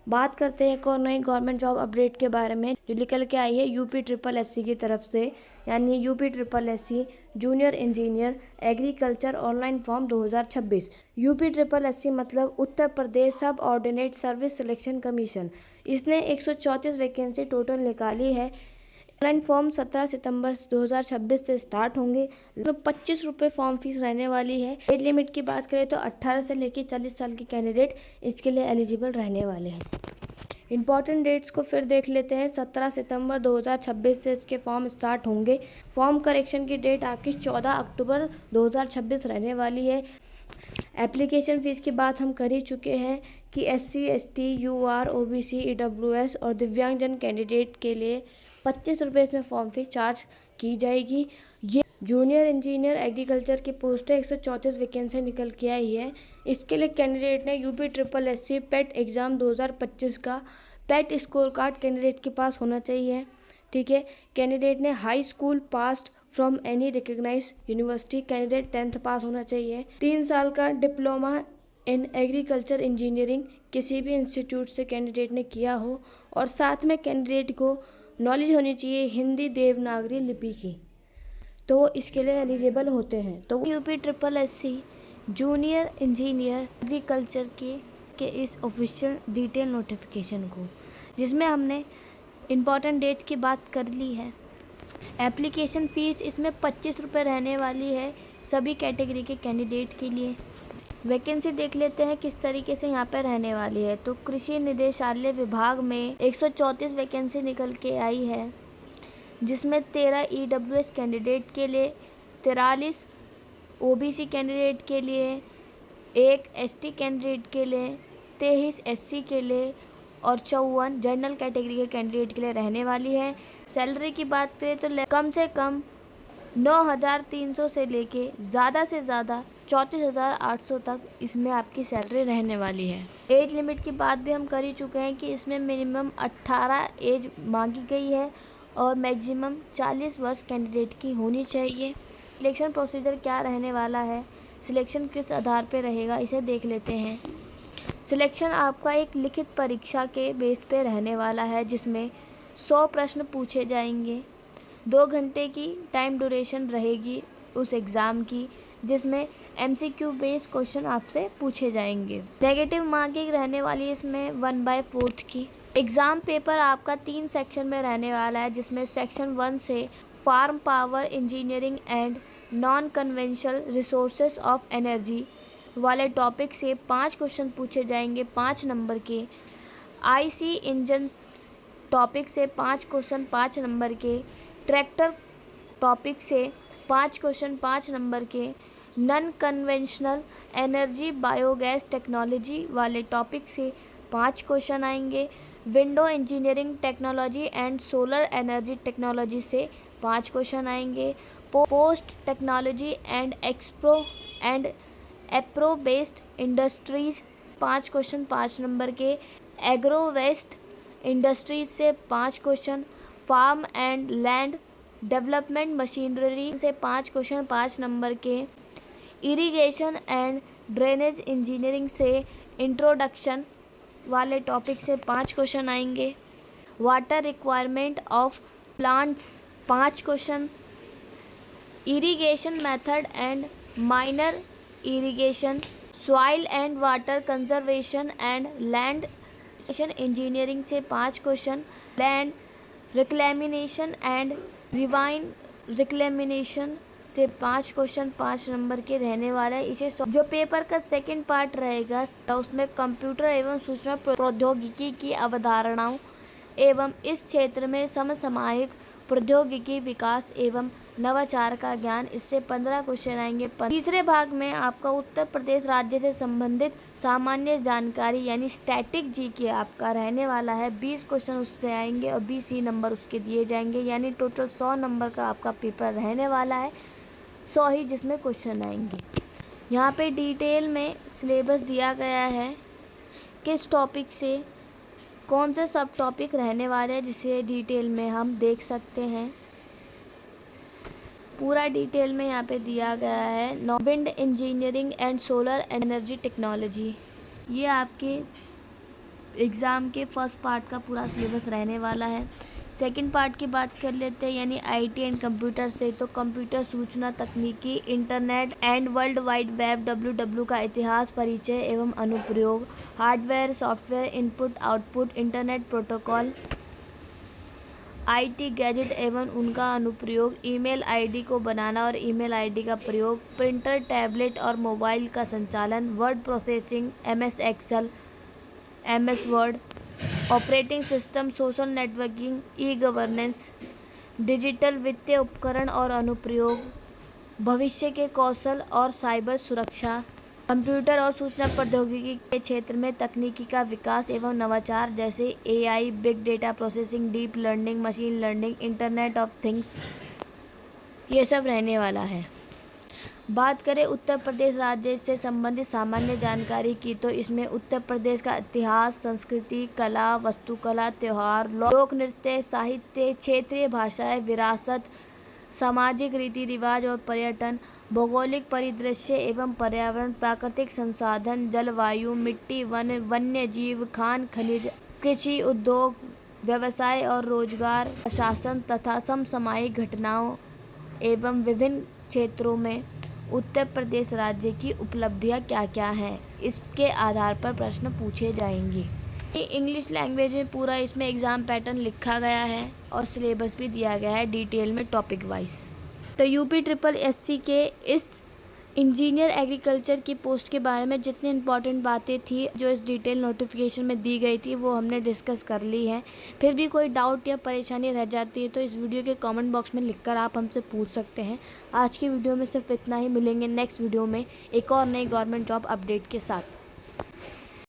बात करते हैं एक और नई गवर्नमेंट जॉब अपडेट के बारे में जो निकल के आई है यूपी ट्रिपल एससी की तरफ से, यानी UP triple SC junior engineer agriculture online form 2026। UP triple SC मतलब उत्तर प्रदेश सब ऑर्डिनेट सर्विस सिलेक्शन कमीशन। इसने 134 वैकेंसी टोटल निकाली है। ऑनलाइन फॉर्म 17 सितंबर 2026 से स्टार्ट होंगे। इसमें 25 रुपये फॉर्म फीस रहने वाली है। एज लिमिट की बात करें तो 18 से लेकर 40 साल के कैंडिडेट इसके लिए एलिजिबल रहने वाले हैं। इंपॉर्टेंट डेट्स को फिर देख लेते हैं। 17 सितंबर 2026 से इसके फॉर्म स्टार्ट होंगे। फॉर्म करेक्शन की डेट आपकी 14 अक्टूबर 2026 रहने वाली है। एप्लीकेशन फ़ीस की बात हम कर ही चुके हैं कि SC ST UR OBC EWS और दिव्यांगजन कैंडिडेट के लिए 25 रुपये इसमें फॉर्म फीस चार्ज की जाएगी। ये जूनियर इंजीनियर एग्रीकल्चर की पोस्ट है। 134 वैकेंसी निकल के आई है। इसके लिए कैंडिडेट ने यूपी ट्रिपल एससी पेट एग्ज़ाम 2025 का पेट स्कोर कार्ड कैंडिडेट के पास होना चाहिए। ठीक है। कैंडिडेट ने high school passed from any recognise university, candidate 10th pass होना चाहिए। 3 साल का डिप्लोमा इन एग्रीकल्चर इंजीनियरिंग किसी भी इंस्टीट्यूट से कैंडिडेट ने किया हो, और साथ में कैंडिडेट को नॉलेज होनी चाहिए हिंदी देवनागरी लिपि की, तो वो इसके लिए एलिजिबल होते हैं। तो UP triple SC junior engineer agriculture के इस ऑफिशियल डिटेल नोटिफिकेशन को, जिसमें हमने इम्पॉर्टेंट डेट की बात कर ली है। एप्लीकेशन फ़ीस इसमें 25 रुपये रहने वाली है सभी कैटेगरी के कैंडिडेट के लिए। वैकेंसी देख लेते हैं किस तरीके से यहाँ पर रहने वाली है। तो कृषि निदेशालय विभाग में 134 वैकेंसी निकल के आई है, जिसमें 13 EWS कैंडिडेट के लिए, 43 OBC कैंडिडेट के लिए, 1 ST कैंडिडेट के लिए, 23 SC के लिए और 54 जनरल कैटेगरी के कैंडिडेट के लिए रहने वाली है। सैलरी की बात करें तो कम से कम 9,300 से लेके ज़्यादा से ज़्यादा 34,800 तक इसमें आपकी सैलरी रहने वाली है। एज लिमिट की बात भी हम कर ही चुके हैं कि इसमें मिनिमम 18 एज मांगी गई है और मैक्सिमम 40 वर्ष कैंडिडेट की होनी चाहिए। सिलेक्शन प्रोसीजर क्या रहने वाला है, सिलेक्शन किस आधार पर रहेगा, इसे देख लेते हैं। सिलेक्शन आपका एक लिखित परीक्षा के बेस पे रहने वाला है, जिसमें 100 प्रश्न पूछे जाएंगे। 2 घंटे की टाइम ड्यूरेशन रहेगी उस एग्ज़ाम की, जिसमें MCQ बेस्ड क्वेश्चन आपसे पूछे जाएंगे। नेगेटिव मार्किंग रहने वाली है इसमें 1/4 की। एग्ज़ाम पेपर आपका 3 सेक्शन में रहने वाला है, जिसमें सेक्शन 1 से farm power engineering and non conventional resources of energy वाले टॉपिक से 5 क्वेश्चन पूछे जाएंगे 5 नंबर के। IC इंजन टॉपिक से 5 क्वेश्चन 5 नंबर के। ट्रैक्टर टॉपिक से 5 क्वेश्चन 5 नंबर के। Non conventional energy biogas technology वाले टॉपिक से 5 क्वेश्चन आएंगे। Window engineering technology and solar energy technology से 5 क्वेश्चन आएंगे। Post technology and agro based industries 5 question 5 number के। एग्रो वेस्ट इंडस्ट्रीज से 5 question. Farm and land development machinery से 5 question 5 number के। Irrigation and drainage engineering से introduction वाले topic से 5 question आएंगे। Water requirement of plants 5 question. Irrigation method and minor irrigation, soil and water conservation and land engineering से 5 question. Land reclamation and rewind reclamation से 5 question 5 number के रहने वाला है। इसे जो पेपर का सेकंड पार्ट रहेगा उसमें कंप्यूटर एवं सूचना प्रौद्योगिकी की अवधारणाओं एवं इस क्षेत्र में समसामयिक प्रौद्योगिकी विकास एवं नवाचार का ज्ञान, इससे 15 क्वेश्चन आएंगे। तीसरे भाग में आपका उत्तर प्रदेश राज्य से संबंधित सामान्य जानकारी यानी स्टैटिक जीके आपका रहने वाला है। 20 क्वेश्चन उससे आएंगे और 20 ही नंबर उसके दिए जाएंगे, यानी टोटल 100 नंबर का आपका पेपर रहने वाला है। 100 ही जिसमें क्वेश्चन आएंगे। यहाँ पे डिटेल में सिलेबस दिया गया है, किस टॉपिक से कौन से सब टॉपिक रहने वाले हैं, जिसे डिटेल में हम देख सकते हैं। पूरा डिटेल में यहाँ पे दिया गया है। Wind engineering and solar energy technology, ये आपके एग्ज़ाम के फर्स्ट पार्ट का पूरा सिलेबस रहने वाला है। सेकंड पार्ट की बात कर लेते हैं यानी आईटी एंड कंप्यूटर से, तो कंप्यूटर सूचना तकनीकी, internet and world wide web WW का इतिहास, परिचय एवं अनुप्रयोग, hardware software input output, internet protocol, IT gadget एवं उनका अनुप्रयोग, ईमेल आईडी को बनाना और ईमेल आईडी का प्रयोग, प्रिंटर, टैबलेट और मोबाइल का संचालन, word processing, MS Excel, MS Word, operating system, social networking, e governance, digital वित्तीय उपकरण और अनुप्रयोग, भविष्य के कौशल और साइबर सुरक्षा, कंप्यूटर और सूचना प्रौद्योगिकी के क्षेत्र में तकनीकी का विकास एवं नवाचार जैसे AI, big data processing, deep learning, machine learning, internet of things, ये सब रहने वाला है। बात करें उत्तर प्रदेश राज्य से संबंधित सामान्य जानकारी की, तो इसमें उत्तर प्रदेश का इतिहास, संस्कृति, कला, वास्तुकला, त्योहार, लोक नृत्य, साहित्य, क्षेत्रीय भाषाएं, विरासत, सामाजिक रीति रिवाज और पर्यटन, भौगोलिक परिदृश्य एवं पर्यावरण, प्राकृतिक संसाधन, जलवायु, मिट्टी, वन, वन्य जीव, खान खनिज, कृषि, उद्योग, व्यवसाय और रोजगार, प्रशासन तथा समसामयिक घटनाओं एवं विभिन्न क्षेत्रों में उत्तर प्रदेश राज्य की उपलब्धियां क्या क्या हैं, इसके आधार पर प्रश्न पूछे जाएंगे। इंग्लिश लैंग्वेज में पूरा इसमें एग्ज़ाम पैटर्न लिखा गया है और सिलेबस भी दिया गया है डिटेल में टॉपिक वाइज। तो UPSSC के इस इंजीनियर एग्रीकल्चर की पोस्ट के बारे में जितनी इंपॉर्टेंट बातें थी जो इस डिटेल नोटिफिकेशन में दी गई थी वो हमने डिस्कस कर ली है। फिर भी कोई डाउट या परेशानी रह जाती है तो इस वीडियो के कमेंट बॉक्स में लिखकर आप हमसे पूछ सकते हैं। आज की वीडियो में सिर्फ इतना ही, मिलेंगे नेक्स्ट वीडियो में एक और नई गवर्नमेंट जॉब अपडेट के साथ।